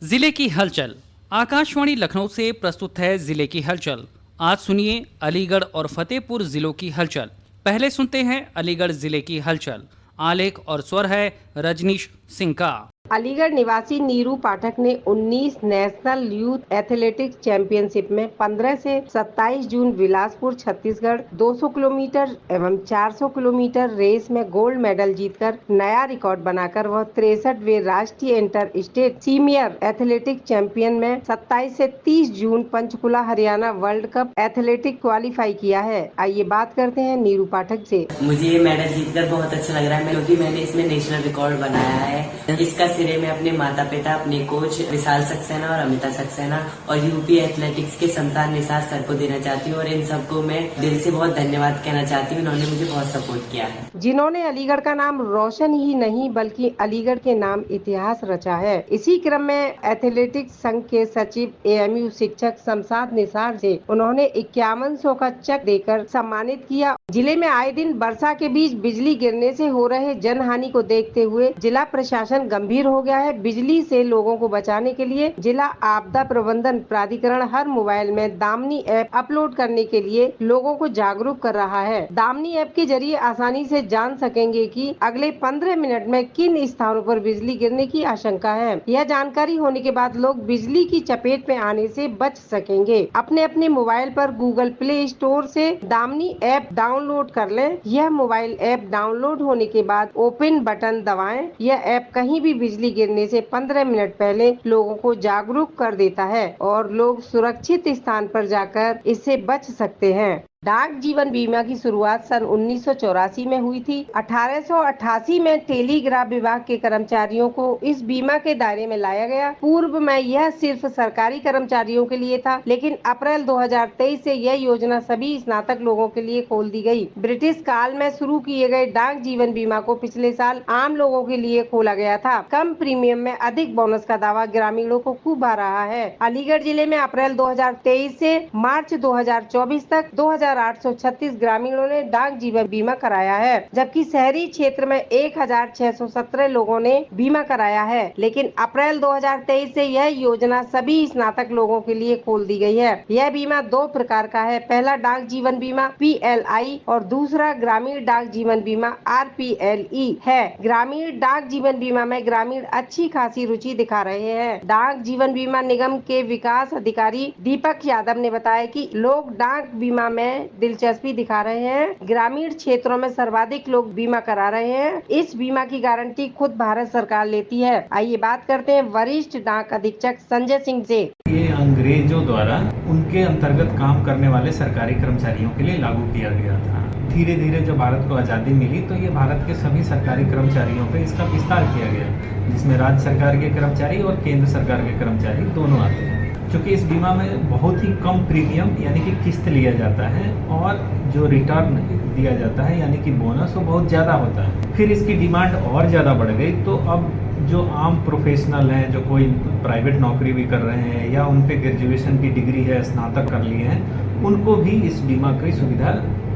जिले की हलचल। आकाशवाणी लखनऊ से प्रस्तुत है जिले की हलचल। आज सुनिए अलीगढ़ और फतेहपुर जिलों की हलचल। पहले सुनते हैं अलीगढ़ जिले की हलचल। आलेख और स्वर है रजनीश सिंह का। अलीगढ़ निवासी नीरू पाठक ने 19 नेशनल यूथ एथलेटिक्स चैंपियनशिप में 15 से 27 जून बिलासपुर छत्तीसगढ़ 200 किलोमीटर एवं 400 किलोमीटर रेस में गोल्ड मेडल जीतकर नया रिकॉर्ड बनाकर वह 63वें राष्ट्रीय inter state senior athletics champion में 27 से 30 जून Panchkula Haryana world cup athletic qualify किया है। आइए बात करते हैं नीरू पाठक से। मुझे ये मेडल जीतकर बहुत अच्छा लग रहा है क्योंकि मैंने इसमें नेशनल रिकॉर्ड बनाया है। इसका श्रेय मैं अपने माता पिता, अपने कोच विशाल सक्सेना और अमिता सक्सेना और यूपी एथलेटिक्स के संतान निसार सर को देना चाहती हूँ और इन सबको मैं दिल से बहुत धन्यवाद कहना चाहती हूँ। इन्होंने मुझे बहुत सपोर्ट किया है। जिन्होंने अलीगढ़ का नाम रोशन ही नहीं बल्कि अलीगढ़ के नाम इतिहास रचा है। इसी क्रम में एथलेटिक्स संघ के सचिव एएमयू शिक्षक शमशाद निसार से उन्होंने 5100 का चेक देकर सम्मानित किया। जिले में आए दिन वर्षा के बीच बिजली गिरने से हो रहे जन हानि को देखते हुए जिला प्रशासन गंभीर हो गया है। बिजली से लोगों को बचाने के लिए जिला आपदा प्रबंधन प्राधिकरण हर मोबाइल में दामनी ऐप अपलोड करने के लिए लोगों को जागरूक कर रहा है। दामनी ऐप के जरिए आसानी से जान सकेंगे कि अगले 15 मिनट में किन स्थानों पर बिजली गिरने की आशंका है। यह जानकारी होने के बाद लोग बिजली की चपेट में आने से बच सकेंगे। अपने अपने मोबाइल पर गूगल प्ले स्टोर से दामनी ऐप डाउनलोड कर लें। यह मोबाइल ऐप डाउनलोड होने के बाद ओपन बटन दबाएं। यह ऐप कहीं भी बिजली गिरने से 15 मिनट पहले लोगों को जागरूक कर देता है और लोग सुरक्षित स्थान पर जाकर इससे बच सकते हैं। डाक जीवन बीमा की शुरुआत सन 1984 में हुई थी। 1888 में टेलीग्राफ विभाग के कर्मचारियों को इस बीमा के दायरे में लाया गया। पूर्व में यह सिर्फ सरकारी कर्मचारियों के लिए था, लेकिन अप्रैल 2023 से यह योजना सभी स्नातक लोगों के लिए खोल दी गई। ब्रिटिश काल में शुरू किए गए डाक जीवन बीमा को पिछले साल आम लोगों के लिए खोला गया था। कम प्रीमियम में अधिक बोनस का दावा ग्रामीणों को खूब आ रहा है। अलीगढ़ जिले में अप्रैल 2023 से मार्च 2024 तक 2836 ग्रामीणों ने डाक जीवन बीमा कराया है, जबकि शहरी क्षेत्र में 1617 लोगों ने बीमा कराया है। लेकिन अप्रैल 2023 से यह योजना सभी स्नातक लोगों के लिए खोल दी गई है। यह बीमा 2 प्रकार का है। पहला डाक जीवन बीमा PLI और दूसरा ग्रामीण डाक जीवन बीमा RPLE है। ग्रामीण डाक जीवन बीमा में ग्रामीण अच्छी खासी रुचि दिखा रहे हैं। डाक जीवन बीमा निगम के विकास अधिकारी दीपक यादव ने बताया कि लोग डाक बीमा में दिलचस्पी दिखा रहे हैं। ग्रामीण क्षेत्रों में सर्वाधिक लोग बीमा करा रहे हैं। इस बीमा की गारंटी खुद भारत सरकार लेती है। आइए बात करते हैं वरिष्ठ डाक अधीक्षक संजय सिंह से। ये अंग्रेजों द्वारा उनके अंतर्गत काम करने वाले सरकारी कर्मचारियों के लिए लागू किया गया था। धीरे धीरे जब भारत को आज़ादी मिली तो ये भारत के सभी सरकारी कर्मचारियों पे इसका विस्तार किया गया, जिसमें राज्य सरकार के कर्मचारी और केंद्र सरकार के कर्मचारी दोनों आते हैं। चूँकि इस बीमा में बहुत ही कम प्रीमियम यानी कि किस्त लिया जाता है और जो रिटर्न दिया जाता है यानी कि बोनस वो बहुत ज़्यादा होता है। फिर इसकी डिमांड और ज़्यादा बढ़ गई तो अब जो आम प्रोफेशनल हैं, जो कोई प्राइवेट नौकरी भी कर रहे हैं या उन पे ग्रेजुएशन की डिग्री है, स्नातक कर लिए हैं, उनको भी इस बीमा की सुविधा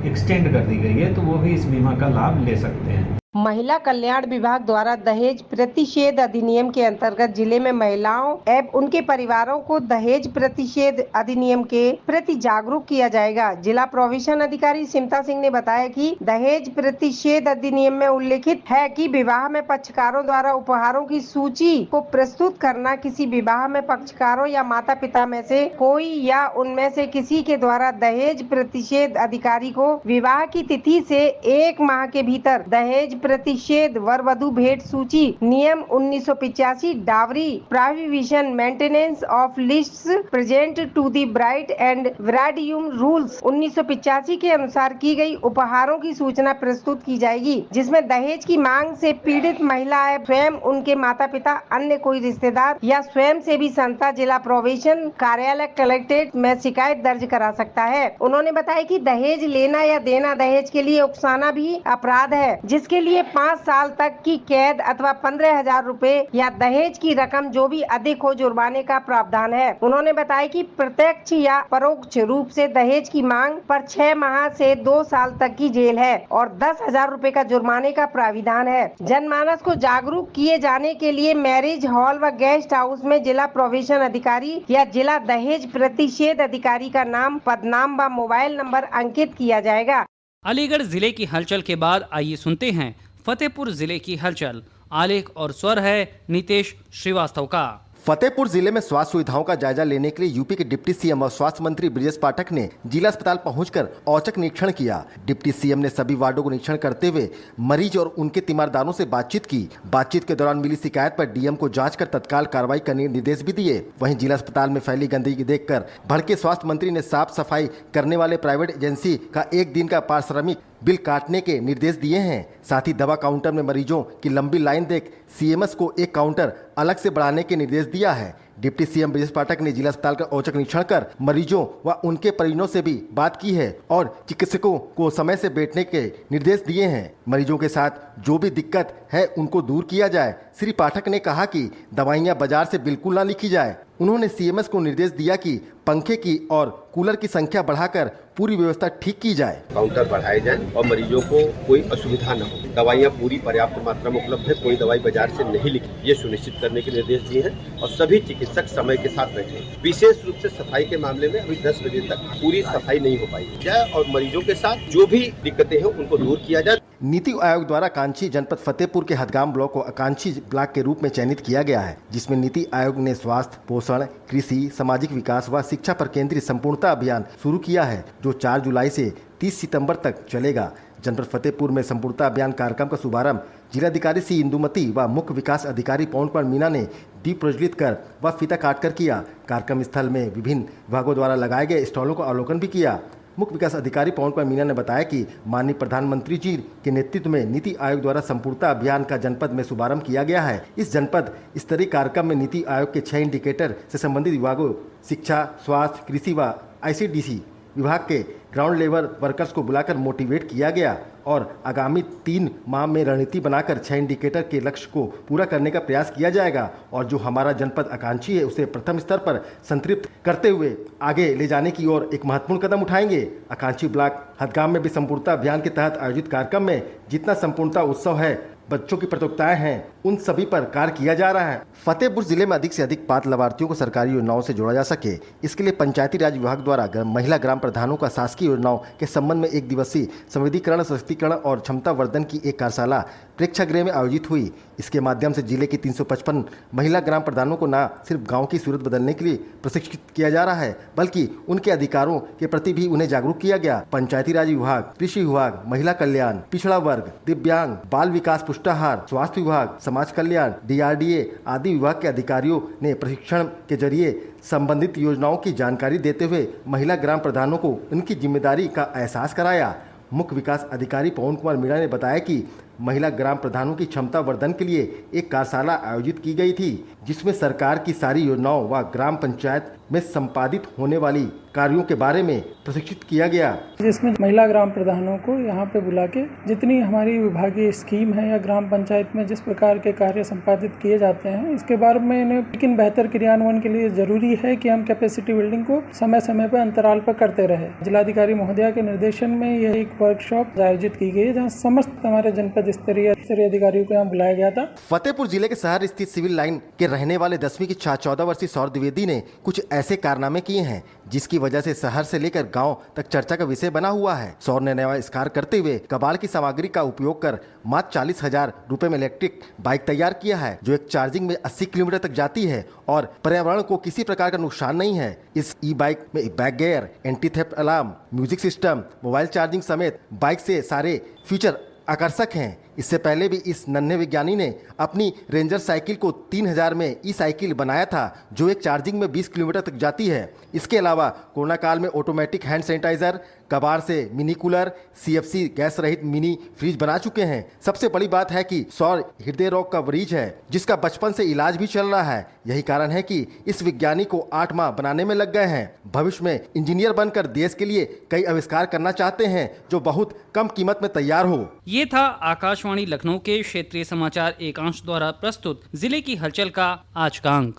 एक्सटेंड कर दी गई है, तो वो भी इस बीमा का लाभ ले सकते हैं। महिला कल्याण विभाग द्वारा दहेज प्रतिषेध अधिनियम के अंतर्गत जिले में महिलाओं एवं उनके परिवारों को दहेज प्रतिषेध अधिनियम के प्रति जागरूक किया जाएगा। जिला प्रोविशन अधिकारी सिमता सिंह ने बताया कि दहेज प्रतिषेध अधिनियम में उल्लेखित है कि विवाह में पक्षकारों द्वारा उपहारों की सूची को प्रस्तुत करना, किसी विवाह में पक्षकारों या माता पिता में से कोई या उनमें से किसी के द्वारा दहेज प्रतिषेध अधिकारी को विवाह की तिथि से 1 माह के भीतर दहेज प्रतिषेध वर वधु भेंट सूची नियम 1985 dowry prohibition maintenance of lists present to the bride and bridegroom rules 1985 के अनुसार की गई उपहारों की सूचना प्रस्तुत की जाएगी, जिसमें दहेज की मांग से पीड़ित महिला स्वयं, उनके माता पिता, अन्य कोई रिश्तेदार या स्वयं सेवी संस्था जिला प्रोविशन कार्यालय कलेक्ट्रेट में शिकायत दर्ज करा सकता है। उन्होंने बताया कि दहेज लेना या देना, दहेज के लिए उकसाना भी अपराध है, जिसके लिए लिए 5 साल तक की कैद अथवा 15,000 रुपए या दहेज की रकम जो भी अधिक हो जुर्माने का प्रावधान है। उन्होंने बताया कि प्रत्यक्ष या परोक्ष रूप से दहेज की मांग पर 6 माह से 2 साल तक की जेल है और 10,000 रुपए का जुर्माने का प्राविधान है। जनमानस को जागरूक किए जाने के लिए मैरिज हॉल व गेस्ट हाउस में जिला प्रोविशन अधिकारी या जिला दहेज प्रतिषेध अधिकारी का नाम, पदनाम व मोबाइल नंबर अंकित किया जाएगा। अलीगढ़ जिले की हलचल के बाद आइए सुनते हैं फतेहपुर जिले की हलचल। आलेख और स्वर है नीतेश श्रीवास्तव का। फतेहपुर जिले में स्वास्थ्य सुविधाओं का जायजा लेने के लिए यूपी के डिप्टी सीएम और स्वास्थ्य मंत्री ब्रजेश पाठक ने जिला अस्पताल पहुंचकर औचक निरीक्षण किया। डिप्टी सीएम ने सभी वार्डों को निरीक्षण करते हुए मरीज और उनके तीमारदारों से बातचीत की। बातचीत के दौरान मिली शिकायत पर डीएम को जांच कर तत्काल कार्रवाई करने के निर्देश भी दिए। वहीं जिला अस्पताल में फैली गंदगी देखकर भड़के स्वास्थ्य मंत्री ने साफ सफाई करने वाले प्राइवेट एजेंसी का 1 दिन का पारिश्रमिक बिल काटने के निर्देश दिए हैं। साथ ही दवा काउंटर में मरीजों की लंबी लाइन देख सीएमएस को एक काउंटर अलग से बढ़ाने के निर्देश दिया है। डिप्टी सीएम ब्रजेश पाठक ने जिला अस्पताल का औचक निरीक्षण कर मरीजों व उनके परिजनों से भी बात की है और चिकित्सकों को समय से बैठने के निर्देश दिए हैं। मरीजों के साथ जो भी दिक्कत है उनको दूर किया जाए। श्री पाठक ने कहा कि दवाइयां बाजार से बिल्कुल ना लिखी जाए। उन्होंने सीएमएस को निर्देश दिया कि पंखे की और कूलर की संख्या बढ़ाकर पूरी व्यवस्था ठीक की जाए। काउंटर बढ़ाए जाए और मरीजों को कोई असुविधा न हो। दवाइयां पूरी पर्याप्त मात्रा में उपलब्ध है, कोई दवाई बाजार से नहीं लिखी, ये सुनिश्चित करने के निर्देश दिए हैं और सभी चिकित्सक समय के साथ बैठे। विशेष रूप से सफाई के मामले में अभी 10 बजे तक पूरी सफाई नहीं हो पाई जाए और मरीजों के साथ जो भी दिक्कतें हैं उनको दूर किया जाए। नीति आयोग द्वारा आकांक्षी जनपद फतेहपुर के हदगाम ब्लॉक को आकांक्षी ब्लॉक के रूप में चयनित किया गया है, जिसमें नीति आयोग ने स्वास्थ्य, पोषण, कृषि, सामाजिक विकास व शिक्षा पर केंद्रित संपूर्णता अभियान शुरू किया है, जो 4 जुलाई से 30 सितंबर तक चलेगा। जनपद फतेहपुर में संपूर्णता अभियान कार्यक्रम का शुभारंभ जिलाधिकारी सी इंदुमती व मुख्य विकास अधिकारी पवन कुमार मीणा ने दीप प्रज्वलित कर व फीता काटकर किया। कार्यक्रम स्थल में विभिन्न विभागों द्वारा लगाए गए स्टॉलों का अवलोकन भी किया। मुख्य विकास अधिकारी पवन कुमार मीणा ने बताया कि माननीय प्रधानमंत्री जी के नेतृत्व में नीति आयोग द्वारा संपूर्णता अभियान का जनपद में शुभारंभ किया गया है। इस जनपद स्तरीय कार्यक्रम में नीति आयोग के 6 इंडिकेटर से संबंधित विभागों शिक्षा, स्वास्थ्य, कृषि व ICDC विभाग के ग्राउंड लेवल वर्कर्स को बुलाकर मोटिवेट किया गया और आगामी 3 माह में रणनीति बनाकर 6 इंडिकेटर के लक्ष्य को पूरा करने का प्रयास किया जाएगा और जो हमारा जनपद आकांक्षी है उसे प्रथम स्तर पर संतृप्त करते हुए आगे ले जाने की ओर एक महत्वपूर्ण कदम उठाएंगे। आकांक्षी ब्लॉक हदगाम में भी संपूर्णता अभियान के तहत आयोजित कार्यक्रम में जितना संपूर्णता उत्सव है, बच्चों की प्रतियोगिताएं हैं, उन सभी पर कार्य किया जा रहा है। फतेहपुर जिले में अधिक से अधिक पात्र लाभार्थियों को सरकारी योजनाओं से जोड़ा जा सके, इसके लिए पंचायती राज विभाग द्वारा महिला ग्राम प्रधानों का शासकीय योजनाओं के संबंध में 1 दिवसीय संवेदीकरण, सशक्तिकरण और क्षमता वर्धन की एक कार्यशाला प्रेक्षागृह में आयोजित हुई। इसके माध्यम से जिले की 355 महिला ग्राम प्रधानों को न सिर्फ गाँव की सूरत बदलने के लिए प्रशिक्षित किया जा रहा है, बल्कि उनके अधिकारों के प्रति भी उन्हें जागरूक किया गया। पंचायती राज विभाग, कृषि विभाग, महिला कल्याण, पिछड़ा वर्ग, दिव्यांग, बाल विकास, पुष्टाहार, स्वास्थ्य विभाग, समाज कल्याण, DRDA आदि विभाग के अधिकारियों ने प्रशिक्षण के जरिए संबंधित योजनाओं की जानकारी देते हुए महिला ग्राम प्रधानों को उनकी जिम्मेदारी का एहसास कराया। मुख्य विकास अधिकारी पवन कुमार मीणा ने बताया कि महिला ग्राम प्रधानों की क्षमता वर्धन के लिए एक कार्यशाला आयोजित की गई थी, जिसमें सरकार की सारी योजनाओं व ग्राम पंचायत में संपादित होने वाली कार्यों के बारे में प्रशिक्षित किया गया, जिसमें महिला ग्राम प्रधानों को यहाँ पे बुला के जितनी हमारी विभागीय स्कीम है या ग्राम पंचायत में जिस प्रकार के कार्य संपादित किए जाते हैं, इसके बारे में इन्हें लेकिन बेहतर क्रियान्वयन के लिए जरूरी है कि हम कैपेसिटी बिल्डिंग को समय समय पर अंतराल पर करते रहे। जिलाधिकारी महोदया के निर्देशन में यह एक वर्कशॉप आयोजित की गई है, जहाँ समस्त हमारे जनपद स्तरीय अधिकारियों को यहाँ बुलाया गया था। फतेहपुर जिले के शहर स्थित सिविल लाइन के रहने वाले 10वीं की 14 वर्षीय सौर द्विवेदी ने कुछ ऐसे कारनामे किए हैं जिसकी वजह से शहर से लेकर गांव तक चर्चा का विषय बना हुआ है। सौर ने नया आविष्कार करते हुए कबाड़ की सामग्री का उपयोग कर मात्र 40,000 रुपए में इलेक्ट्रिक बाइक तैयार किया है, जो एक चार्जिंग में 80 किलोमीटर तक जाती है और पर्यावरण को किसी प्रकार का नुकसान नहीं है। इस ई-बाइक में back gear, anti theft alarm, music system, mobile charging समेत बाइक से सारे फीचर आकर्षक हैं। इससे पहले भी इस नन्हे विज्ञानी ने अपनी रेंजर साइकिल को 3000 में ई-साइकिल बनाया था, जो एक चार्जिंग में 20 किलोमीटर तक जाती है। इसके अलावा कोरोना काल में ऑटोमेटिक हैंड सैनिटाइजर, कबाड़ से मिनी कूलर, CFC गैस रहित मिनी फ्रिज बना चुके हैं। सबसे बड़ी बात है कि सौर हृदय रोग का मरीज है, जिसका बचपन से इलाज भी चल रहा है। यही कारण है कि इस विज्ञानी को 8 माह बनाने में लग गए हैं। भविष्य में इंजीनियर बनकर देश के लिए कई आविष्कार करना चाहते हैं, जो बहुत कम कीमत में तैयार हो। ये था आकाशवाणी आकाशवाणी लखनऊ के क्षेत्रीय समाचार एकांश द्वारा प्रस्तुत जिले की हलचल का आज का अंक।